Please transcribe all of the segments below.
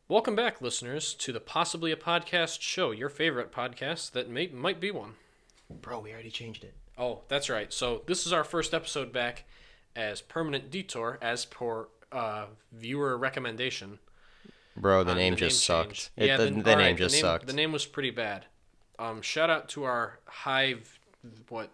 Welcome back, listeners, to the Possibly a Podcast show, your favorite podcast that might be one. Bro, we already changed it. Oh, that's right. So this is our first episode back as Permanent Detour, as per viewer recommendation. Bro, the name just sucked. The name just sucked. The name was pretty bad. Shout out to our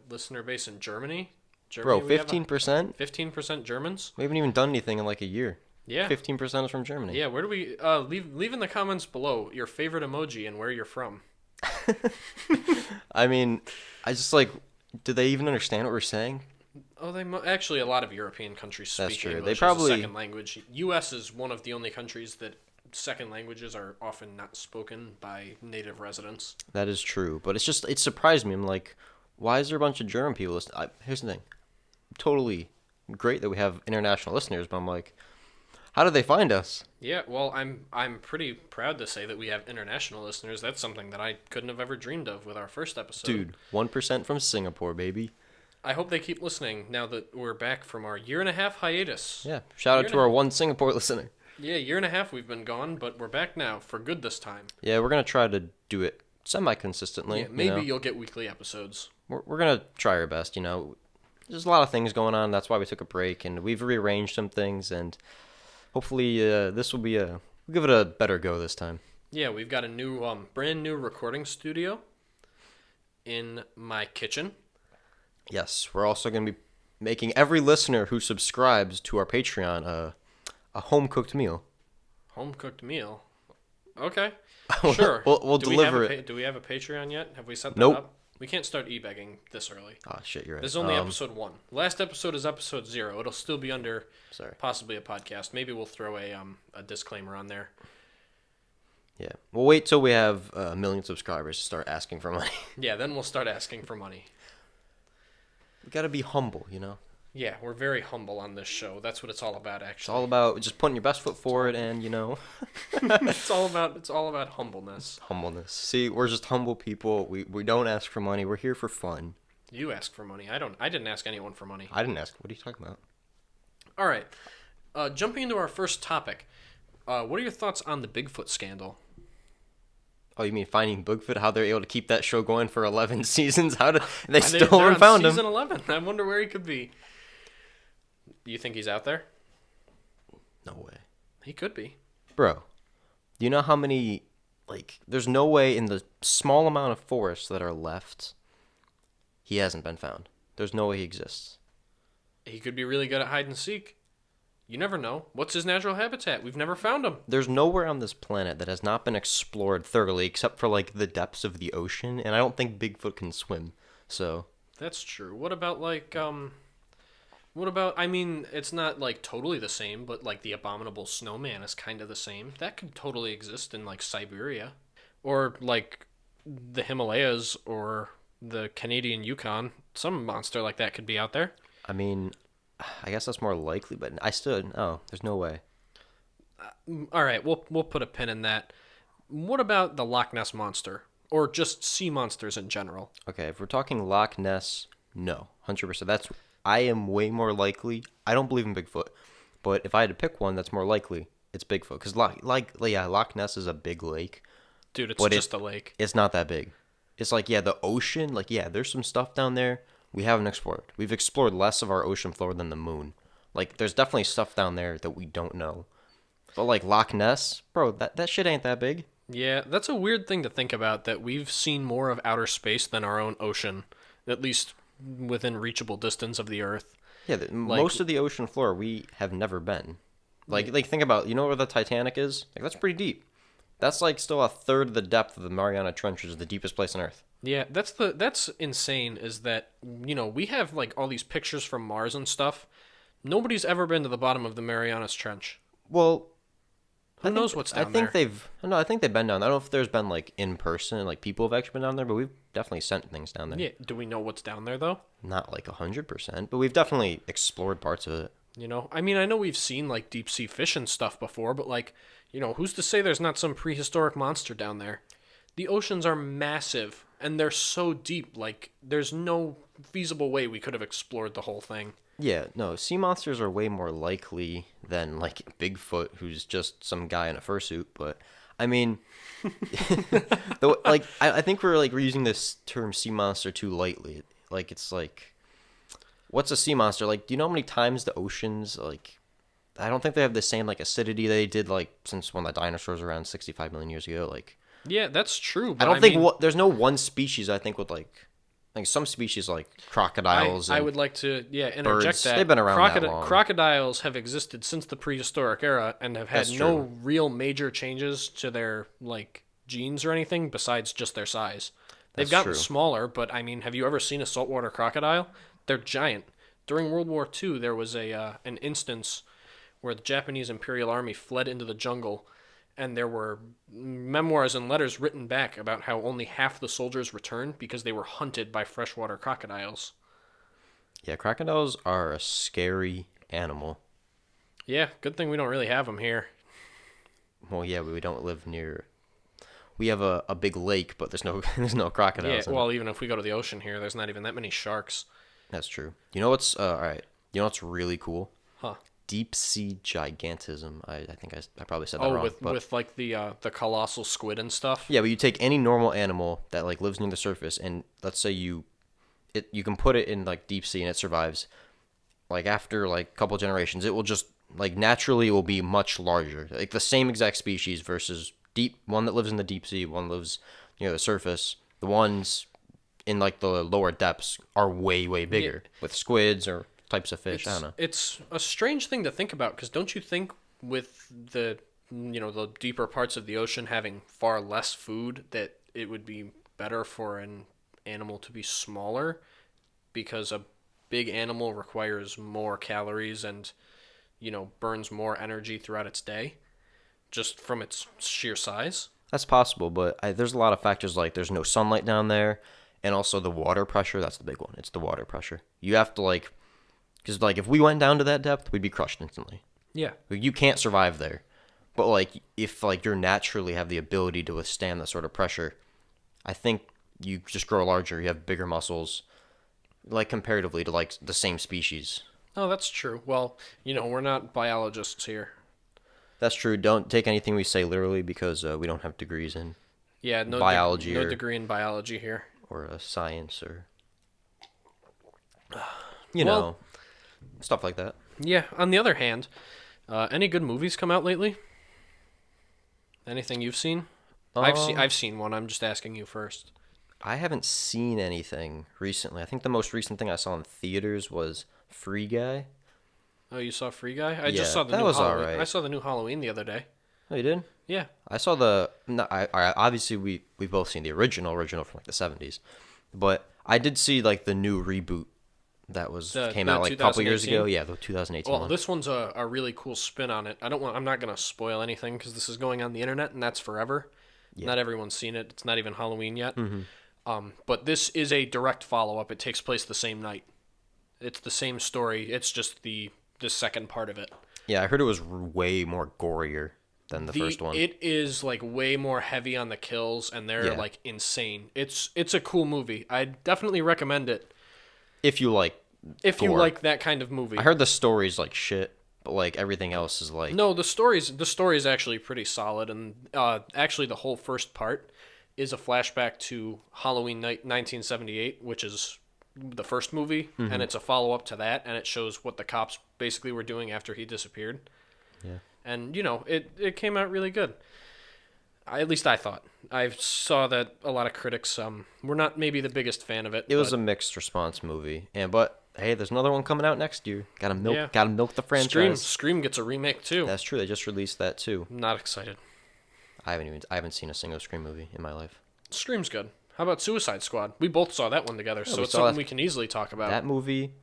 listener base in Germany? Bro, 15%? 15% Germans? We haven't even done anything in like a year. Yeah. 15% is from Germany. Yeah, where do we... leave in the comments below your favorite emoji and where you're from. I mean, I just like... Do they even understand what we're saying? Oh, actually, a lot of European countries speak That's true. English They probably... as a second language. U.S. is one of the only countries that second languages are often not spoken by native residents. That is true. But it surprised me. I'm like, why is there a bunch of German people listening? Here's the thing. Totally great that we have international listeners, but I'm like... How did they find us? Yeah, well, I'm pretty proud to say that we have international listeners. That's something that I couldn't have ever dreamed of with our first episode. Dude, 1% from Singapore, baby. I hope they keep listening now that we're back from our year-and-a-half hiatus. Yeah, shout out to our one Singapore listener. Yeah, year-and-a-half we've been gone, but we're back now for good this time. Yeah, we're going to try to do it semi-consistently. Yeah, maybe you'll get weekly episodes. We're going to try our best, There's a lot of things going on. That's why we took a break, and we've rearranged some things, and... Hopefully, this will be we'll give it a better go this time. Yeah, we've got a new, brand new recording studio in my kitchen. Yes, we're also going to be making every listener who subscribes to our Patreon a home-cooked meal. Home-cooked meal? Okay, We'll- sure. we'll deliver it. Do we have a Patreon yet? Have we set that Nope. up? We can't start e-begging this early. Oh, shit, you're right. This is only episode 1. Last episode is episode 0. It'll still be under Possibly a Podcast. Maybe we'll throw a disclaimer on there. Yeah, we'll wait till we have a million subscribers to start asking for money. Yeah, then we'll start asking for money. We got to be humble, Yeah, we're very humble on this show. That's what it's all about, actually. It's all about just putting your best foot forward and, it's all about humbleness. Humbleness. See, we're just humble people. We don't ask for money. We're here for fun. You ask for money. I didn't ask anyone for money. I didn't ask. What are you talking about? All right. Jumping into our first topic. What are your thoughts on the Bigfoot scandal? Oh, you mean Finding Bigfoot? How they're able to keep that show going for 11 seasons? How did they They're still haven't found him? Season 11. I wonder where he could be. Do you think he's out there? No way. He could be. Bro, do you know how many, there's no way in the small amount of forests that are left, he hasn't been found. There's no way he exists. He could be really good at hide and seek. You never know. What's his natural habitat? We've never found him. There's nowhere on this planet that has not been explored thoroughly except for, the depths of the ocean, and I don't think Bigfoot can swim, so... That's true. What about, I mean, it's not, totally the same, but, the abominable snowman is kind of the same. That could totally exist in, Siberia. Or, the Himalayas or the Canadian Yukon. Some monster like that could be out there. I mean, I guess that's more likely, but there's no way. All right, we'll put a pin in that. What about the Loch Ness Monster? Or just sea monsters in general? Okay, if we're talking Loch Ness, no. 100%. I am way more likely. I don't believe in Bigfoot. But if I had to pick one that's more likely, it's Bigfoot. Because, Loch Ness is a big lake. Dude, it's just a lake. It's not that big. It's the ocean. There's some stuff down there we haven't explored. We've explored less of our ocean floor than the moon. There's definitely stuff down there that we don't know. But, Loch Ness, bro, that shit ain't that big. Yeah, that's a weird thing to think about, that we've seen more of outer space than our own ocean, at least within reachable distance of the Earth. Yeah, most of the ocean floor we have never been. Think about, where the Titanic is? That's pretty deep. That's still a third of the depth of the Mariana Trench, which is the deepest place on Earth. Yeah, that's insane, is that, we have all these pictures from Mars and stuff. Nobody's ever been to the bottom of the Marianas Trench. Well, who knows what's down there? I think they've been down. I don't know if there's been in person, people have actually been down there, but we've definitely sent things down there. Yeah, do we know what's down there though? Not 100%, but we've definitely explored parts of it. I mean, I know we've seen deep sea fish and stuff before, but who's to say there's not some prehistoric monster down there? The oceans are massive. and they're so deep. Like, there's no feasible way we could have explored the whole thing. Yeah, no, sea monsters are way more likely than like Bigfoot, who's just some guy in a fursuit. But I mean, though, like I think we're using this term sea monster too lightly. Like it's like, what's a sea monster? Like, do you know how many times the oceans like? I don't think they have the same like acidity they did like since when the dinosaurs were around 65 million years ago. Like, Yeah, that's true. I But don't think there's no one species I think with like some species like crocodiles I and would like to interject birds, that they've been around that long. crocodiles have existed since the prehistoric era and have had That's no true. real major changes to their like genes or anything besides just their size. They've That's gotten true. smaller, but I mean, have you ever seen a saltwater crocodile? They're giant. During World War II, there was an instance where the Japanese Imperial Army fled into the jungle, and there were memoirs and letters written back about how only half the soldiers returned because they were hunted by freshwater crocodiles. Yeah, crocodiles are a scary animal. Yeah, good thing we don't really have them here. Well, yeah, we don't live near. We have a big lake, but there's no there's no Yeah, crocodiles in it. well, even if we go to the ocean here, there's not even that many sharks. That's true. You know what's all right? You know what's really cool? Huh. Deep sea gigantism. I think I probably said that Oh, wrong. with But with like the colossal squid and stuff. yeah, but you take any normal animal that like lives near the surface, and let's say you can put it in like deep sea and it survives. Like after like a couple generations, it will just like naturally it will be much larger. Like the same exact species versus deep one that lives in the deep sea, one lives near the surface. The ones in like the lower depths are way bigger with squids or types of fish. I don't know. It's a strange thing to think about because don't you think with the deeper parts of the ocean having far less food that it would be better for an animal to be smaller because a big animal requires more calories and burns more energy throughout its day just from its sheer size. That's possible, but there's a lot of factors like there's no sunlight down there, and also the water pressure. That's the big one. It's the water pressure. You have to like, because like if we went down to that depth, we'd be crushed instantly. Yeah. Like, you can't survive there. But like if like you naturally have the ability to withstand that sort of pressure, I think you just grow larger. You have bigger muscles, like comparatively to like the same species. Oh, that's true. Well, we're not biologists here. That's true. Don't take anything we say literally because we don't have degrees in Yeah, no biology no or degree in biology here. science or Well, know stuff like that. Yeah. On the other hand, any good movies come out lately? Anything you've seen? I've seen one. I'm just asking you first. I haven't seen anything recently. I think the most recent thing I saw in theaters was Free Guy. Oh, you saw Free Guy? I Yeah, just saw the that new was Halloween. alright. I saw the new Halloween the other day. Oh, you did? Yeah. I saw the. No, I obviously we've both seen the original from like the 70s, but I did see like the new reboot that came the out like a couple years 2018? ago. Yeah, the 2018 Well, one. this one's a really cool spin on it. I'm not gonna spoil anything because this is going on the internet and that's forever. Yeah. Not everyone's seen it. It's not even Halloween yet. Mm-hmm. But this is a direct follow up. It takes place the same night. It's the same story. It's just the second part of it. Yeah, I heard it was way more gorier than the first one. It is like way more heavy on the kills, and they're Yeah. like insane. It's a cool movie. I definitely recommend it If you like, if you gore. like that kind of movie. I heard the story's like shit, but like everything else is like. No, the story's actually pretty solid, and actually the whole first part is a flashback to Halloween night 1978, which is the first movie, and it's a follow up to that, and it shows what the cops basically were doing after he disappeared. Yeah. And it came out really good. At least I thought. I saw that a lot of critics were not maybe the biggest fan of it. It was but a mixed response movie, but hey, there's another one coming out next year. Gotta milk the franchise. Scream gets a remake too. That's true. They just released that too. I'm not excited. I haven't seen a single Scream movie in my life. Scream's good. How about Suicide Squad? We both saw that one together, so we it's saw something that. we can easily talk about. That movie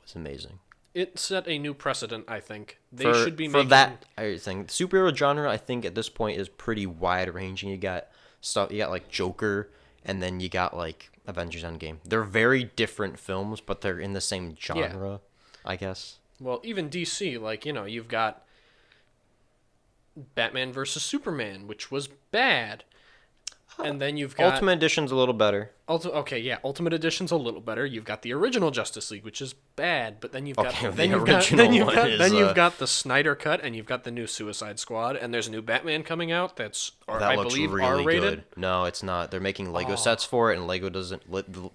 was amazing. It set a new precedent, I think. They for, should be for making that thing. The superhero genre, I think at this point is pretty wide ranging. You got like Joker, and then you got like Avengers Endgame. They're very different films, but they're in the same genre, I guess. Well, even DC, like, you've got Batman versus Superman, which was bad. And then you've got Ultimate Edition's a little better. Okay, yeah, Ultimate Edition's a little better. You've got the original Justice League, which is bad, but then you've got Okay, then the you've got original then you've one got is, then you've got the Snyder cut, and you've got the new Suicide Squad, and there's a new Batman coming out that's That I looks believe really R-rated. good. No, it's not. They're making Lego sets for it, and Lego doesn't.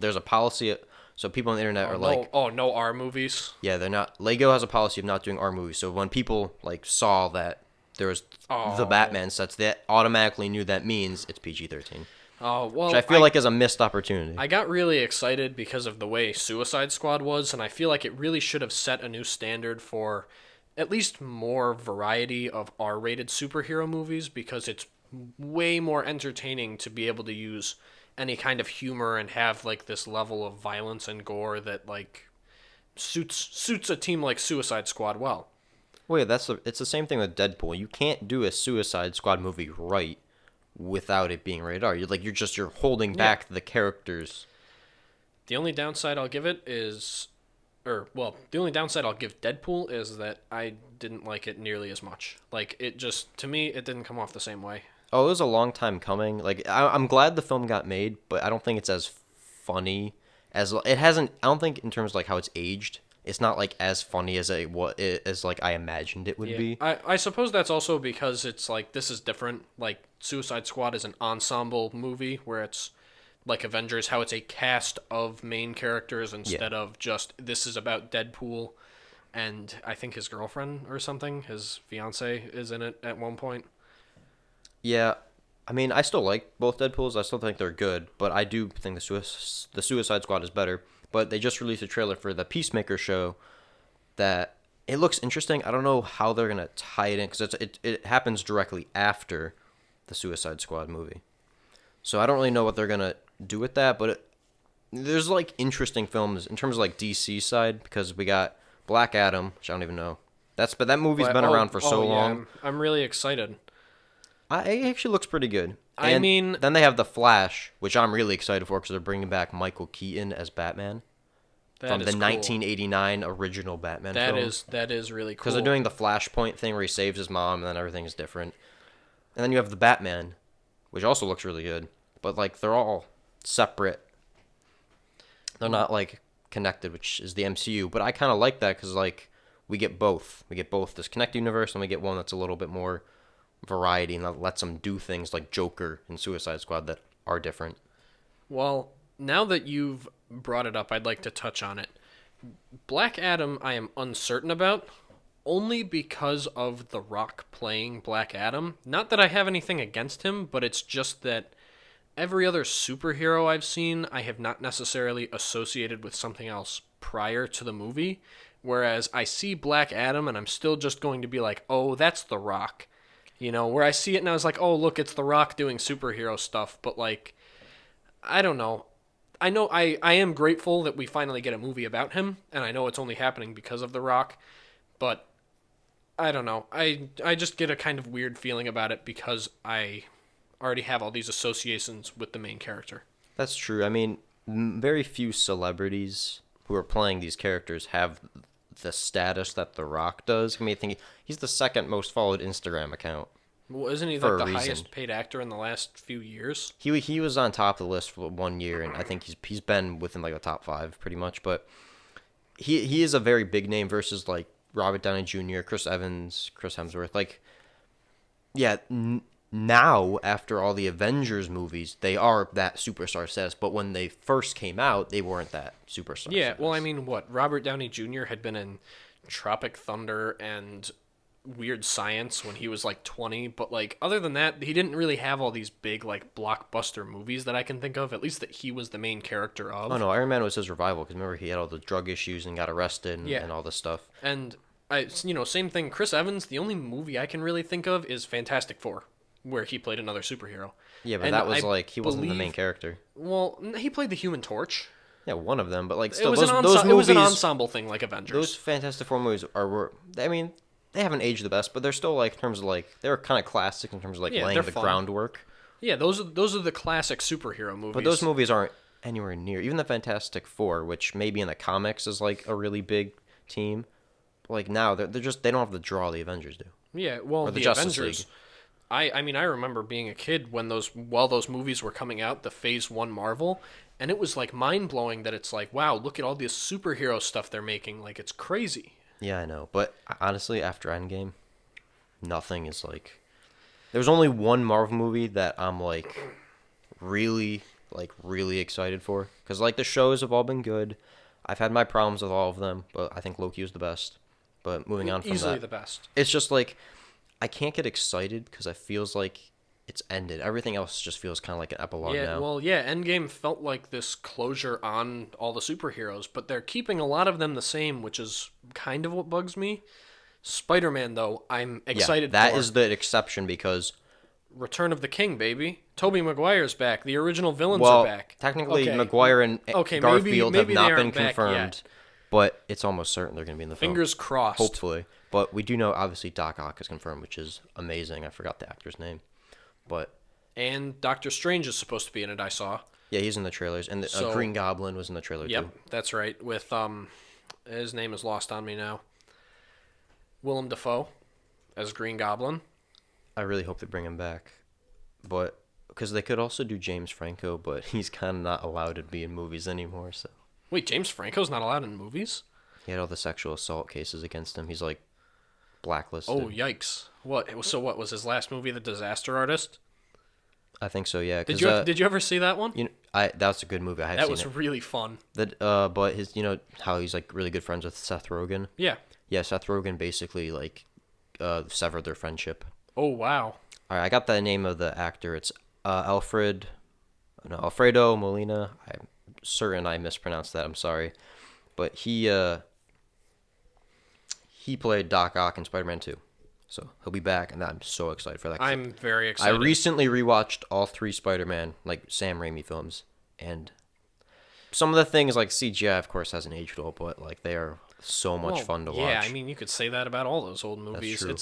There's a policy, so people on the internet are like, No R movies. yeah, they're not. Lego has a policy of not doing R movies. So when people like saw that there was the Batman sets, they automatically knew that means it's PG-13. Oh well, Which I feel like is a missed opportunity. I got really excited because of the way Suicide Squad was, and I feel like it really should have set a new standard for at least more variety of R-rated superhero movies, because it's way more entertaining to be able to use any kind of humor and have like this level of violence and gore that like suits a team like Suicide Squad well. Wait, it's the same thing with Deadpool. You can't do a Suicide Squad movie right without it being rated R. You're holding back the characters. The only downside I'll give it is, the only downside I'll give Deadpool is that I didn't like it nearly as much. Like, it just, to me, it didn't come off the same way. Oh, it was a long time coming. Like, I'm glad the film got made, but I don't think it's as funny as it hasn't. I don't think in terms of like how it's aged. It's not like as funny as like I imagined it would be. I suppose that's also because it's like this is different. Like Suicide Squad is an ensemble movie where it's like Avengers, how it's a cast of main characters instead of just this is about Deadpool and I think his girlfriend or something, his fiance is in it at one point. Yeah, I mean, I still like both Deadpools. I still think they're good, but I do think the Suicide Squad is better. But they just released a trailer for the Peacemaker show that it looks interesting. I don't know how they're going to tie it in because it happens directly after the Suicide Squad movie. So I don't really know what they're going to do with that, but there's like interesting films in terms of like DC side because we got Black Adam, which I don't even know. But that movie's been around for so long. I'm really excited. It actually looks pretty good. I mean, then they have The Flash, which I'm really excited for because they're bringing back Michael Keaton as Batman from the 1989 original Batman film. That is really cool. Because they're doing the Flashpoint thing where he saves his mom and then everything is different. And then you have the Batman, which also looks really good. But like they're all separate. They're not like connected, which is the MCU. But I kind of like that because like we get both. We get both this connected universe and we get one that's a little bit more variety and that lets them do things like Joker and Suicide Squad that are different. Well, now that you've brought it up, I'd like to touch on it. Black Adam I am uncertain about, only because of The Rock playing Black Adam. Not that I have anything against him, but it's just that every other superhero I've seen I have not necessarily associated with something else prior to the movie, whereas I see Black Adam and I'm still just going to be like, oh, that's The Rock. You know, where I see it and I was like, oh, look, it's The Rock doing superhero stuff. But, like, I don't know. I know I am grateful that we finally get a movie about him, and I know it's only happening because of The Rock. But, I don't know. I just get a kind of weird feeling about it because I already have all these associations with the main character. That's true. I mean, very few celebrities who are playing these characters have the status that The Rock does. I mean, I think he's the second most followed Instagram account. Well, isn't he like the highest paid actor in the last few years? He was on top of the list for 1 year, and I think he's been within like the top 5 pretty much. But he is a very big name versus like Robert Downey Jr., Chris Evans, Chris Hemsworth. Like, yeah, now after all the Avengers movies, they are that superstar status. But when they first came out, they weren't that superstar. Yeah, status. well, I mean, what Robert Downey Jr. had been in Tropic Thunder and Weird Science when he was like 20, but like other than that, he didn't really have all these big like blockbuster movies that I can think of. At least that he was the main character of. Oh no, Iron Man was his revival because remember he had all the drug issues and got arrested and all this stuff. And same thing. Chris Evans. The only movie I can really think of is Fantastic Four, where he played another superhero. Yeah, but that was like he wasn't the main character. Well, he played the Human Torch. Yeah, one of them, but like still, it was an ensemble thing like Avengers. Those Fantastic Four movies were. I mean, they haven't aged the best, but they're still like in terms of like they're kind of classic in terms of like laying the groundwork. Yeah, those are the classic superhero movies. But those movies aren't anywhere near even the Fantastic Four, which maybe in the comics is like a really big team. But like now they don't have the draw the Avengers do. Yeah, well, or the Justice Avengers. League. I mean, I remember being a kid when while those movies were coming out, the Phase 1 Marvel, and it was like mind-blowing that it's like, wow, look at all this superhero stuff they're making. Like, it's crazy. Yeah, I know. But honestly, after Endgame, nothing is like. There's only one Marvel movie that I'm really excited for. Because, like, the shows have all been good. I've had my problems with all of them, but I think Loki was the best. But moving on from Easily that, the best. it's just like, I can't get excited because it feels like it's ended. Everything else just feels kind of like an epilogue Yeah, now. well, yeah, Endgame felt like this closure on all the superheroes, but they're keeping a lot of them the same, which is kind of what bugs me. Spider-Man, though, I'm excited That for. is the exception because, Return of the King, baby. Tobey Maguire's back. The original villains well, are back. technically Okay, Maguire and okay, Garfield maybe have they not been aren't back confirmed, yet. but it's almost certain they're going to be in the film. Fingers crossed. Hopefully. But we do know, obviously, Doc Ock is confirmed, which is amazing. I forgot the actor's name. But And Doctor Strange is supposed to be in it, I saw. yeah, he's in the trailers. And So- Green Goblin was in the trailer, Yep, too. that's right. With, his name is lost on me now. Willem Dafoe as Green Goblin. I really hope they bring him back. But, because they could also do James Franco, but he's kind of not allowed to be in movies anymore, so. Wait, James Franco's not allowed in movies? He had all the sexual assault cases against him. He's, like, blacklisted. Oh, yikes. What? So what, was his last movie The Disaster Artist? I think so, yeah. Did you ever see that one? That's a good movie. I have That seen was it. really fun. But his, how he's like really good friends with Seth Rogen. Yeah. Yeah, Seth Rogen basically like severed their friendship. Oh, wow. All right, I got the name of the actor. It's Alfredo Molina. I'm certain I mispronounced that. I'm sorry, but he played Doc Ock in Spider-Man 2, so he'll be back, and I'm so excited for that. I'm very I excited. recently rewatched all 3 Spider-Man, like Sam Raimi films, and some of the things like CGI, of course, hasn't aged well, but like they are so much fun to watch. Yeah, I mean, you could say that about all those old movies. true.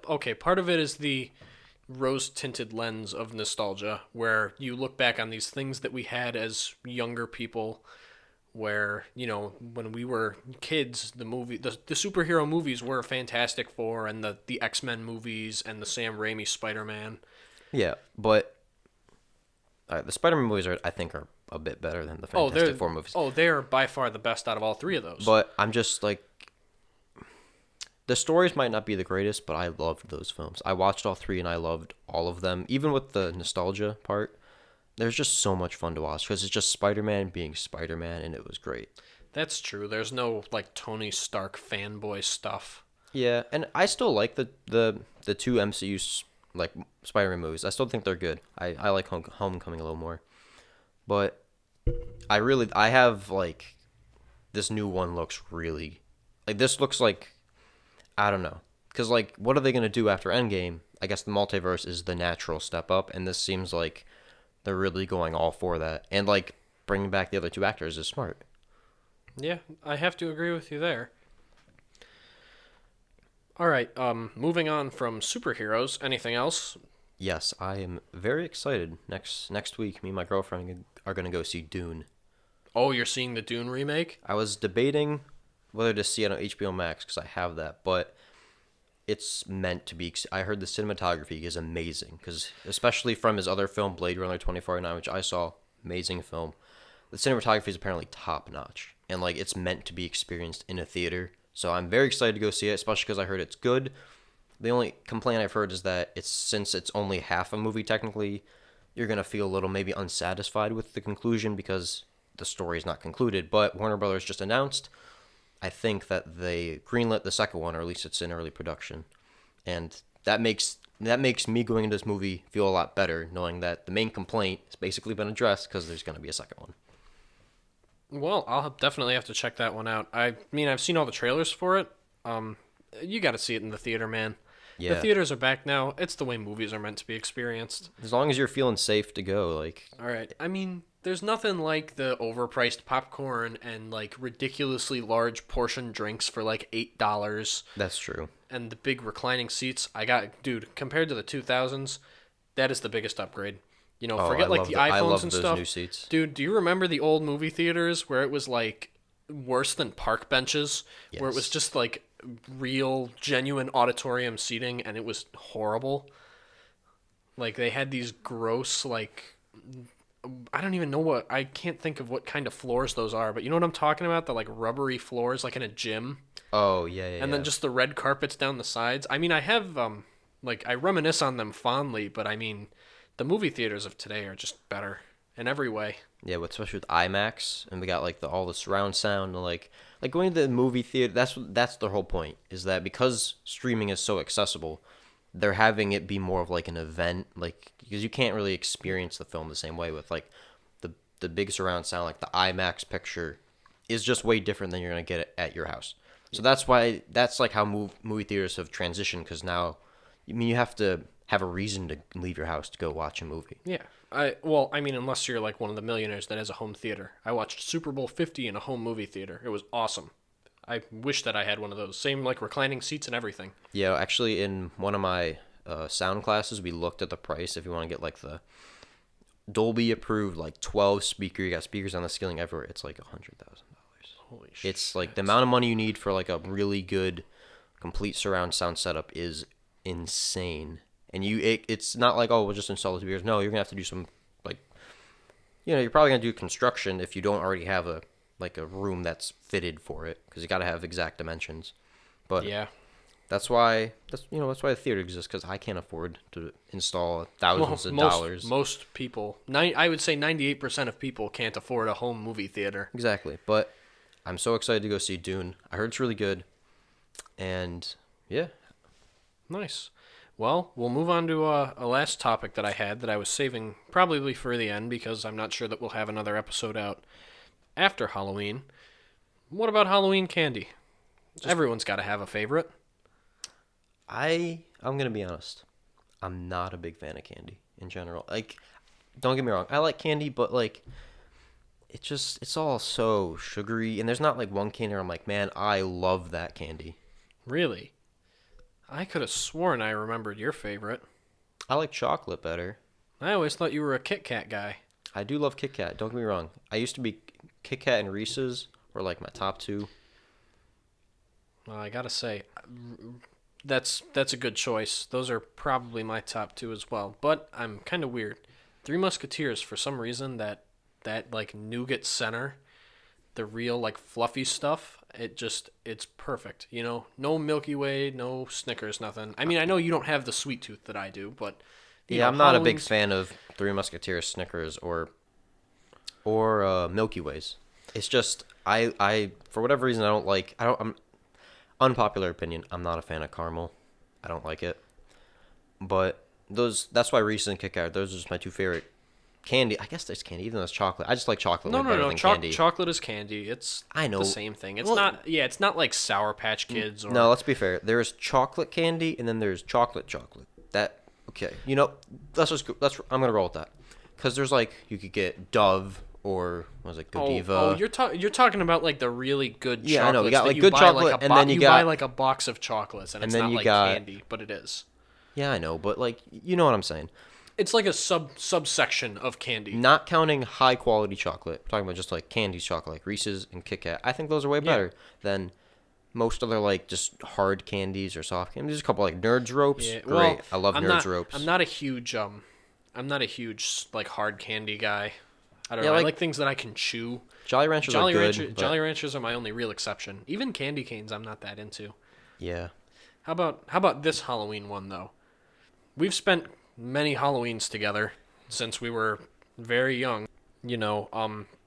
Okay, part of it is the rose-tinted lens of nostalgia, where you look back on these things that we had as younger people, where, when we were kids, the superhero movies were Fantastic Four and the X-Men movies and the Sam Raimi Spider-Man. Yeah, but the Spider-Man movies I think are a bit better than the Fantastic Four movies. Oh, they're by far the best out of all 3 of those. But I'm just like, the stories might not be the greatest, but I loved those films. I watched all 3 and I loved all of them, even with the nostalgia part. There's just so much fun to watch because it's just Spider-Man being Spider-Man, and it was great. That's true. There's no like Tony Stark fanboy stuff. Yeah, and I still like the 2 MCU like Spider-Man movies. I still think they're good. I like Homecoming a little more. But I have like this new one looks really like this looks like I don't know. Cuz like what are they going to do after Endgame? I guess the multiverse is the natural step up, and this seems like they're really going all for that. And like bringing back the other 2 actors is smart. Yeah, I have to agree with you there. All right, moving on from superheroes, anything else? Yes, I am very excited. Next week, me and my girlfriend are going to go see Dune. Oh, you're seeing the Dune remake? I was debating whether to see it on HBO Max because I have that, but it's meant to be. I heard the cinematography is amazing because, especially from his other film, Blade Runner 2049, which I saw, amazing film. The cinematography is apparently top notch, and like it's meant to be experienced in a theater. So I'm very excited to go see it, especially because I heard it's good. The only complaint I've heard is that since it's only half a movie technically, you're gonna feel a little maybe unsatisfied with the conclusion because the story is not concluded. But Warner Brothers just announced, I think that they greenlit the second one, or at least it's in early production, and that makes me going into this movie feel a lot better, knowing that the main complaint has basically been addressed because there's gonna be a second one. Well, I'll definitely have to check that one out. I mean, I've seen all the trailers for it. You got to see it in the theater, man. Yeah. The theaters are back now. It's the way movies are meant to be experienced. As long as you're feeling safe to go, like. All right. I mean, there's nothing like the overpriced popcorn and like ridiculously large portion drinks for like $8 That's true. and the big reclining seats. Dude, compared to the 2000s, that is the biggest upgrade. Forget like the iPhones I love and those stuff. new seats. Dude, do you remember the old movie theaters where it was like worse than park benches, where it was Yes. just like real, genuine auditorium seating, and it was horrible. Like they had these gross, like I don't even know I can't think of what kind of floors those are, but you know what I'm talking about? The like rubbery floors, like in a gym, Oh yeah, yeah, and then yeah. just the red carpets down the sides. I mean, I have like I reminisce on them fondly, but I mean, the movie theaters of today are just better in every way. Yeah, especially with IMAX, and we got like all the surround sound, and like going to the movie theater. That's the whole point. Is that because streaming is so accessible, they're having it be more of like an event, like because you can't really experience the film the same way with like the big surround sound, like the IMAX picture, is just way different than you're gonna get it at your house. So that's like how movie theaters have transitioned because now, I mean, you have to have a reason to leave your house to go watch a movie. Yeah. I mean, unless you're like one of the millionaires that has a home theater. I watched Super Bowl 50 in a home movie theater. It was awesome. I wish that I had one of those. Same like reclining seats and everything. Yeah, actually, in one of my sound classes, we looked at the price if you want to get like the Dolby approved, like 12 speaker. You got speakers on the ceiling everywhere. It's like $100,000. Holy It's like the shit. amount of money you need for like a really good, complete surround sound setup is insane. And it's not like, oh, we'll just install the speakers. No, you're gonna have to do some like, you're probably gonna do construction if you don't already have a room that's fitted for it because you got to have exact dimensions. But Yeah. that's why the theater exists because I can't afford to install Well, thousands of dollars. most people, I would say 98% of people can't afford a home movie theater. Exactly. But I'm so excited to go see Dune. I heard it's really good. And yeah, Nice. Well, we'll move on to a last topic that I had that I was saving probably for the end because I'm not sure that we'll have another episode out after Halloween. What about Halloween candy? Everyone's got to have a favorite. I'm gonna be honest. I'm not a big fan of candy in general. Like, don't get me wrong. I like candy, but like, it's all so sugary, and there's not like one candy where I'm like, man, I love that candy. Really? I could have sworn I remembered your favorite. I like chocolate better. I always thought you were a Kit Kat guy. I do love Kit Kat. Don't get me wrong. I used to be Kit Kat and Reese's were like my top two. Well, I gotta say, that's a good choice. Those are probably my top two as well. But I'm kind of weird. Three Musketeers, for some reason, that like nougat center, the real like fluffy stuff, it's perfect. No Milky Way, no Snickers, nothing. I mean, I know you don't have the sweet tooth that I do, but Yeah, I'm not a big Halloween's. fan of Three Musketeers, Snickers, or Milky Ways. It's just I for whatever reason I'm unpopular opinion. I'm not a fan of caramel. I don't like it. But that's why Reese's and Kit Kat, those are just my two favorite candy. I guess there's candy, even though it's chocolate. I just like chocolate No, way no, better no. than candy. Chocolate is candy. It's I know. the same thing. It's Well, not. Yeah, it's not like Sour Patch Kids or. No, let's be fair. There's chocolate candy, and then there's chocolate. That okay? I'm gonna roll with that because there's like you could get Dove or what was it Godiva? You're talking about like the really good chocolates. Yeah, I know. We got, that like, you good buy, chocolate, like, and then you buy got- like a box of chocolates, and and it's then not you like got- candy, but it is. Yeah, I know, but like you know what I'm saying. It's like a subsection of candy. Not counting high quality chocolate, we're talking about just like candy chocolate, like Reese's and Kit Kat. I think those are way better than most other like just hard candies or soft candies. There's a couple like Nerds Ropes. Yeah, Great, well, I love I'm Nerds not, Ropes. I'm not a huge like hard candy guy. I don't Yeah, know. I like- like things that I can chew. Jolly Ranchers are good. but- Jolly Ranchers are my only real exception. Even candy canes, I'm not that into. Yeah, How about this Halloween one though? We've spent many Halloweens together since we were very young,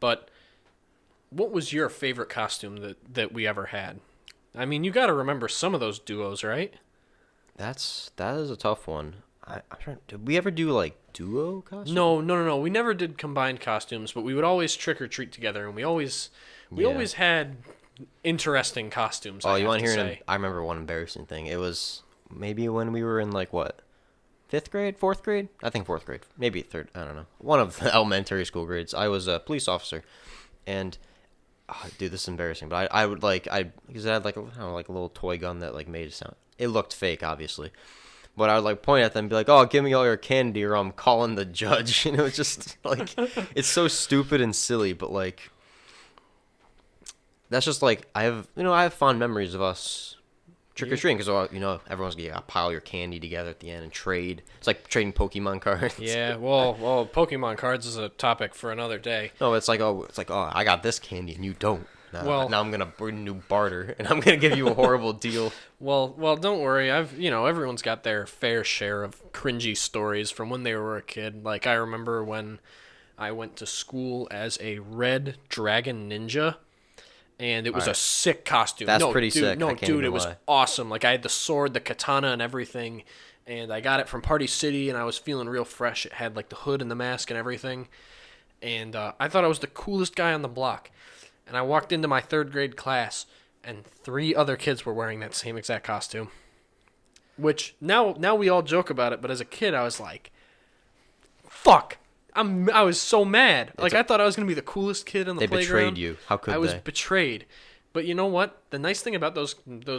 but what was your favorite costume that we ever had? I mean, you got to remember some of those duos, right? that is a tough one. I'm trying. Did we ever do like duo costumes? No. We never did combined costumes, but we would always trick or treat together, and we always had interesting costumes. Oh, you want to hear? I remember one embarrassing thing. It was maybe when we were in like what, 5th grade, 4th grade? I think 4th grade, maybe 3rd. I don't know. One of the elementary school grades. I was a police officer, and dude, this is embarrassing. But I would because I had like like a little toy gun that like made a sound. It looked fake, obviously. But I would like point at them and be like, "Oh, give me all your candy, or I'm calling the judge." And it was just like, it's so stupid and silly, but like, that's just like I have fond memories of us trick or treating because everyone's gonna pile your candy together at the end and trade. It's like trading Pokemon cards. Yeah, well, Pokemon cards is a topic for another day. No, it's like I got this candy and you don't. Well, Now I'm gonna bring new barter and I'm gonna give you a horrible deal. well, don't worry. Everyone's got their fair share of cringy stories from when they were a kid. Like I remember when I went to school as a red dragon ninja. And it was a sick costume. That's pretty sick. No, I can't dude, even it was lie. awesome. Like I had the sword, the katana, and everything. And I got it from Party City, and I was feeling real fresh. It had like the hood and the mask and everything. And I thought I was the coolest guy on the block. And I walked into my 3rd grade class, and 3 other kids were wearing that same exact costume. Which now we all joke about it, but as a kid, I was like, "Fuck." I was so mad. Like I thought I was gonna be the coolest kid in the playground. They betrayed you. How could they? I was betrayed. But you know what? The nice thing about those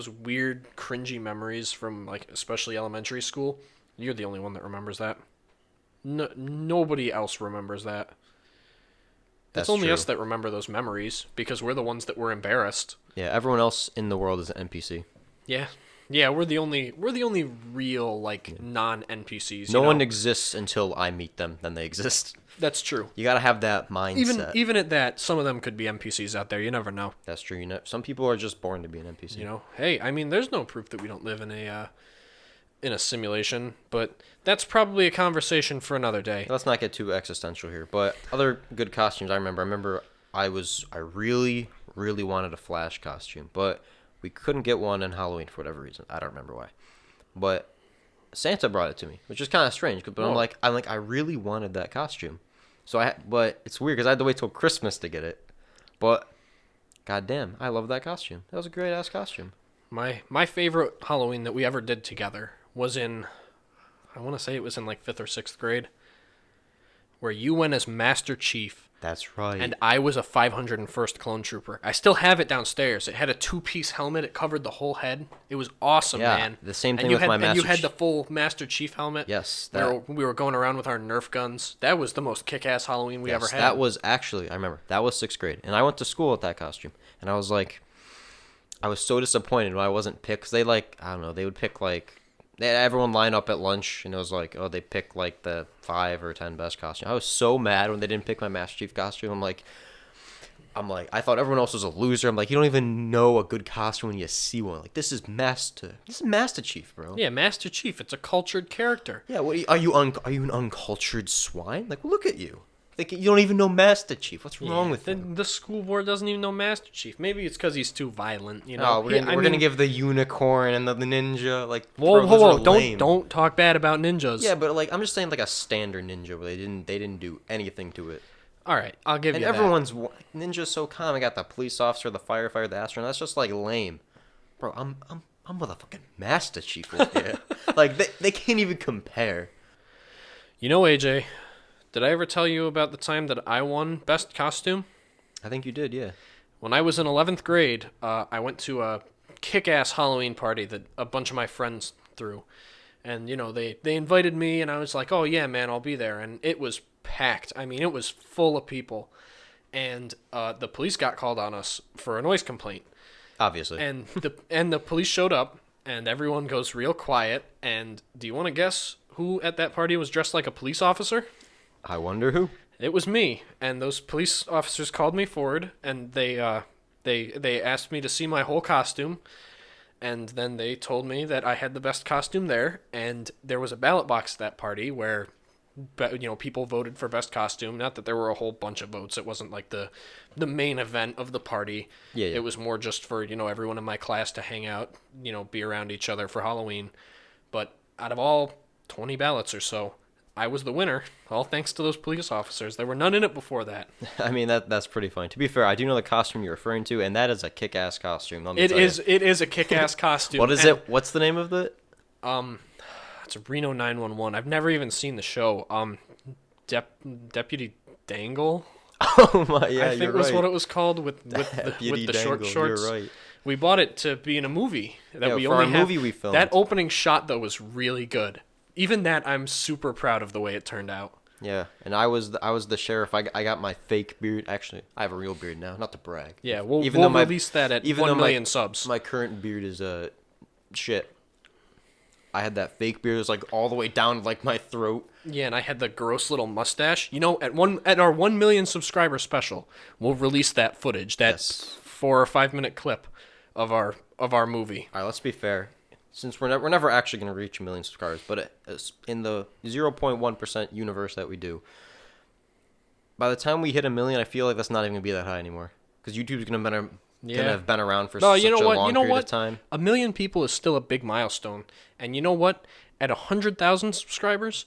weird, cringy memories from like especially elementary school, you're the only one that remembers that. No, nobody else remembers that. It's only true. us that remember those memories because we're the ones that were embarrassed. Yeah, everyone else in the world is an NPC. Yeah. Yeah, we're the only real like non-NPCs. No one exists until I meet them, then they exist. That's true. You gotta have that mindset. Even at that, some of them could be NPCs out there. You never know. That's true. Some people are just born to be an NPC. Hey, I mean, there's no proof that we don't live in a simulation, but that's probably a conversation for another day. Let's not get too existential here. But other good costumes I remember I really, really wanted a Flash costume, but we couldn't get one on Halloween for whatever reason. I don't remember why. But Santa brought it to me, which is kind of strange. But I'm like, I really wanted that costume. But it's weird because I had to wait till Christmas to get it. But goddamn, I love that costume. That was a great ass costume. My favorite Halloween that we ever did together was in, I want to say it was in like 5th or 6th grade, where you went as Master Chief. That's right. And I was a 501st Clone Trooper. I still have it downstairs. It had a 2-piece helmet. It covered the whole head. It was awesome, man. The same thing with my Master And you had Chief. the full Master Chief helmet. Yes. We were going around with our Nerf guns. That was the most kick-ass Halloween we ever had. That was actually, I remember, that was 6th grade. And I went to school with that costume. And I was like, I was so disappointed when I wasn't picked. 'Cause they they would pick they had everyone line up at lunch, and it was like, they pick like the 5 or 10 best costume. I was so mad when they didn't pick my Master Chief costume. I'm like, I thought everyone else was a loser. I'm like, you don't even know a good costume when you see one. Like, this is Master Chief, bro. Yeah, Master Chief. It's a cultured character. Yeah, are you an uncultured swine? Like, look at you. Like, you don't even know Master Chief. What's wrong with you? The school board doesn't even know Master Chief. Maybe it's because he's too violent, Oh, we're gonna give the unicorn and the ninja whoa! Don't talk bad about ninjas. Yeah, but I'm just saying a standard ninja where they didn't do anything to it. All right, I'll give you that. And everyone's ninja's so calm. I got the police officer, the firefighter, the astronaut. That's just lame, bro. I'm motherfucking Master Chief over here. They can't even compare. AJ. Did I ever tell you about the time that I won Best Costume? I think you did, yeah. When I was in 11th grade, I went to a kick-ass Halloween party that a bunch of my friends threw. And, they invited me, and I was like, oh, yeah, man, I'll be there. And it was packed. I mean, it was full of people. And the police got called on us for a noise complaint. Obviously. And the police showed up, and everyone goes real quiet. And do you want to guess who at that party was dressed like a police officer? I wonder who. It was me, and those police officers called me forward, and they asked me to see my whole costume, and then they told me that I had the best costume there, and there was a ballot box at that party where, people voted for best costume. Not that there were a whole bunch of votes. It wasn't like the main event of the party. Yeah. It was more just for everyone in my class to hang out, be around each other for Halloween. But out of all 20 ballots or so, I was the winner, all thanks to those police officers. There were none in it before that. I mean, that's pretty funny. To be fair, I do know the costume you're referring to, and that is a kick-ass costume. It is a kick-ass costume. What is it? What's the name of it? It's a Reno 911. I've never even seen the show. Deputy Dangle. Oh my, yeah, I think was what it was called with the short shorts. You're right. We bought it to be in a movie that we for only our have. movie we filmed. That opening shot though was really good. Even that, I'm super proud of the way it turned out. Yeah, and I was the sheriff. I got my fake beard. Actually, I have a real beard now, not to brag. Yeah, we'll Even though my release that at even 1 though million subs. my current beard is shit. I had that fake beard. It was like all the way down to like my throat. Yeah, and I had the gross little mustache. You know, at our 1 million subscriber special, we'll release that footage, that Yes. 4 or 5 minute clip of our movie. All right, let's be fair. Since we're never actually going to reach 1 million subscribers, but in the 0.1% universe that we do, by the time we hit 1 million, I feel like that's not even going to be that high anymore. Because YouTube's going to have been around for such a long period of time. 1 million people is still a big milestone. And you know what? At 100,000 subscribers,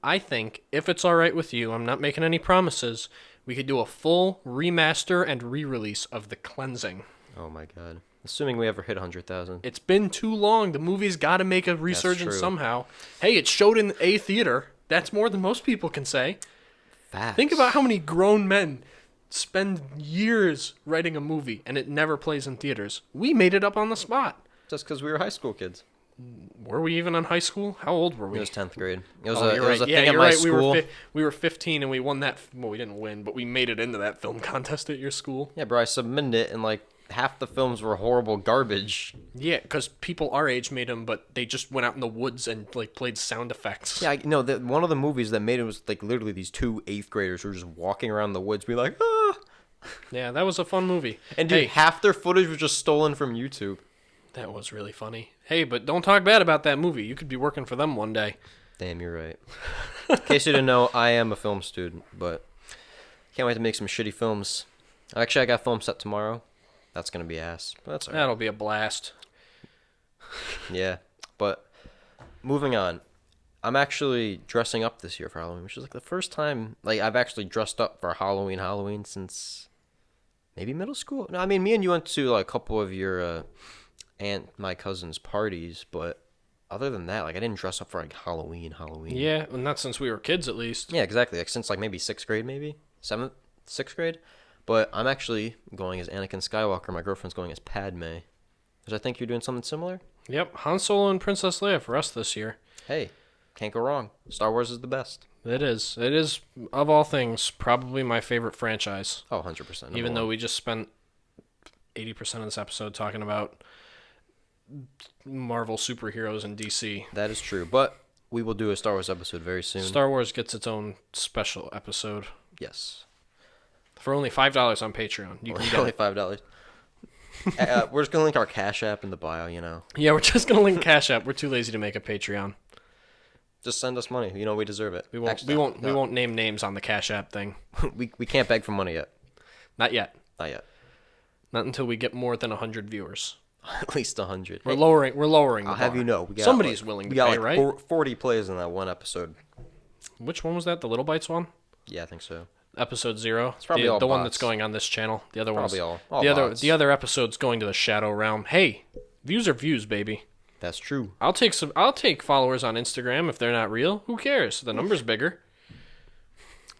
I think, if it's all right with you, I'm not making any promises, we could do a full remaster and re-release of The Cleansing. Oh my god. Assuming we ever hit 100,000. It's been too long. The movie's got to make a resurgence somehow. Hey, it showed in a theater. That's more than most people can say. Facts. Think about how many grown men spend years writing a movie and it never plays in theaters. We made it up on the spot. Just because we were high school kids. Were we even in high school? How old were we? It was 10th grade. It was You're right. a thing at my school. We were 15 and we won that. Well, we didn't win, but we made it into that film contest at your school. Yeah, bro, I submitted it and like half the films were horrible garbage. Yeah, because people our age made them, but they just went out in the woods and like played sound effects. Yeah, no, one of the movies that made it was like literally these two 8th graders who were just walking around the woods, be like, ah. Yeah, that was a fun movie. And dude, half their footage was just stolen from YouTube. That was really funny. Hey, but don't talk bad about that movie. You could be working for them one day. Damn, you're right. In case you didn't know, I am a film student, but can't wait to make some shitty films. Actually, I got film set tomorrow. That's going to be ass. But that's all right. That'll be a blast. Yeah, but moving on. I'm actually dressing up this year for Halloween, which is like the first time like I've actually dressed up for Halloween since maybe middle school. No, I mean, me and you went to like a couple of your my cousin's parties, but other than that, like I didn't dress up for like Halloween. Yeah, well, not since we were kids, at least. Yeah, exactly. Like since like maybe 6th grade, maybe 7th, 6th grade. But I'm actually going as Anakin Skywalker. My girlfriend's going as Padme. Because I think you're doing something similar. Yep, Han Solo and Princess Leia for us this year. Hey, can't go wrong. Star Wars is the best. It is. It is, of all things, probably my favorite franchise. Oh, 100%. Even though we just spent 80% of this episode talking about Marvel superheroes and DC. That is true, but we will do a Star Wars episode very soon. Star Wars gets its own special episode. Yes. For only $5 on Patreon. You can get only it. $5. We're just going to link our Cash App in the bio, you know. Yeah, we're just going to link Cash App. We're too lazy to make a Patreon. Just send us money. You know, we deserve it. We won't name names on the Cash App thing. we can't beg for money yet. Not yet. Not yet. Not until we get more than 100 viewers. At least 100. We're lowering the I'll have bar. you know. We got Somebody's willing to pay, right? 40 plays in that one episode. Which one was that? The Little Bites one? Yeah, I think so. Episode 0. It's probably all the one bots. that's going on this channel. The other Probably one's all bots. the other episode's going to the Shadow Realm. Hey, views are views, baby. That's true. I'll take followers on Instagram if they're not real. Who cares? The number's bigger.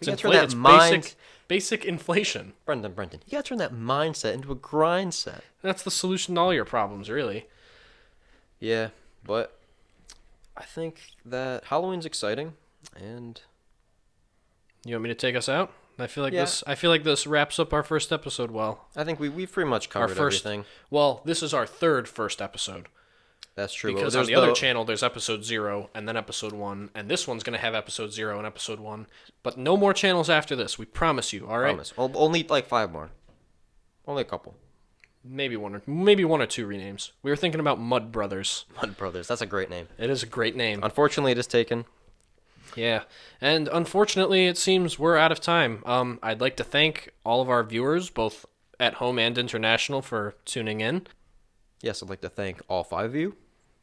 It's basic inflation. Brendan, you gotta turn that mindset into a grind set. That's the solution to all your problems, really. Yeah, but I think that Halloween's exciting, and you want me to take us out? I feel like this wraps up our first episode well. I think we've pretty much covered everything. Well, this is our first episode. That's true. Because on the other channel, there's episode 0 and then episode 1, and this one's going to have episode 0 and episode 1. But no more channels after this. We promise you, all right? Promise. Only like 5 more. Only a couple. Maybe one or 2 renames. We were thinking about Mud Brothers. Mud Brothers. That's a great name. It is a great name. Unfortunately, it is taken. Yeah, and unfortunately, it seems we're out of time. I'd like to thank all of our viewers, both at home and international, for tuning in. Yes, I'd like to thank all 5 of you.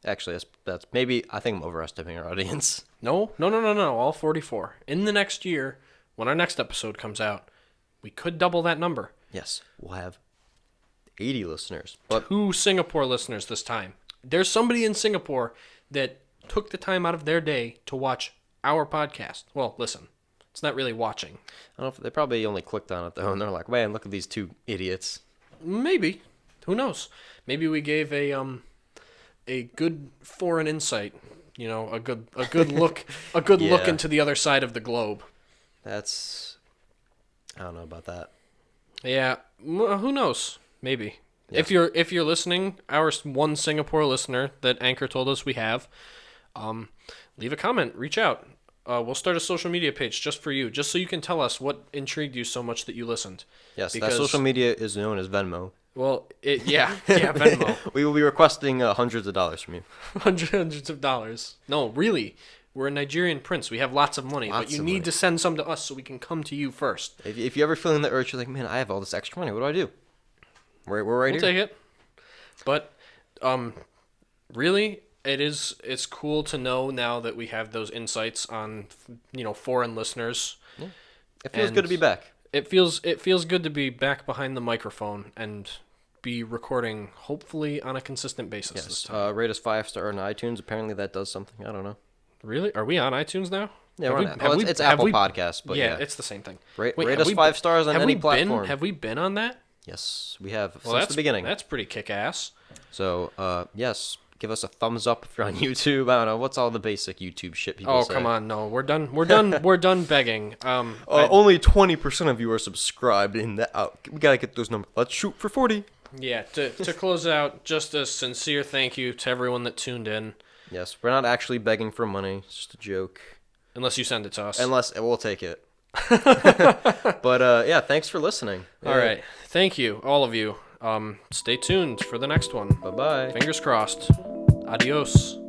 Actually, that's maybe, I think I'm overestimating our audience. No, all 44. In the next year, when our next episode comes out, we could double that number. Yes, we'll have 80 listeners. But 2 Singapore listeners this time. There's somebody in Singapore that took the time out of their day to watch our podcast. Well, listen, it's not really watching. I don't know if they probably only clicked on it though, and they're like, man, look at these 2 idiots. Maybe. Who knows? Maybe we gave a good foreign insight, a good look look into the other side of the globe. That's, I don't know about that. Yeah, who knows? Maybe. Yeah. If you're listening, our one Singapore listener that Anchor told us we have, leave a comment, reach out. We'll start a social media page just for you, just so you can tell us what intrigued you so much that you listened. Yes, that social media is known as Venmo. Well, yeah, Venmo. We will be requesting hundreds of dollars from you. Hundreds of dollars. No, really. We're a Nigerian prince. We have lots of money, but you need to send some to us so we can come to you first. If you're ever feeling the urge, you're like, man, I have all this extra money. What do I do? We're right We'll here. take it. But, really, it's cool to know now that we have those insights on, foreign listeners. Yeah. It feels good to be back. It feels good to be back behind the microphone and be recording, hopefully, on a consistent basis this time. Rate us 5-star on iTunes. Apparently that does something. I don't know. Really? Are we on iTunes now? Yeah, it's Apple Podcasts, but yeah. It's the same thing. Rate us 5 stars on any platform. Have we been on that? Yes, we have since the beginning. That's pretty kick-ass. So, yes, give us a thumbs up if you're on YouTube. I don't know, what's all the basic YouTube shit people say? Oh, come on, no, we're done. We're done begging. Only 20% of you are subscribed in that. We gotta get those numbers. Let's shoot for 40. Yeah, to close out, just a sincere thank you to everyone that tuned in. Yes, we're not actually begging for money. It's just a joke. Unless you send it to us. We'll take it. But yeah, thanks for listening. All right, thank you, all of you. Stay tuned for the next one. Bye-bye. Fingers crossed. Adios.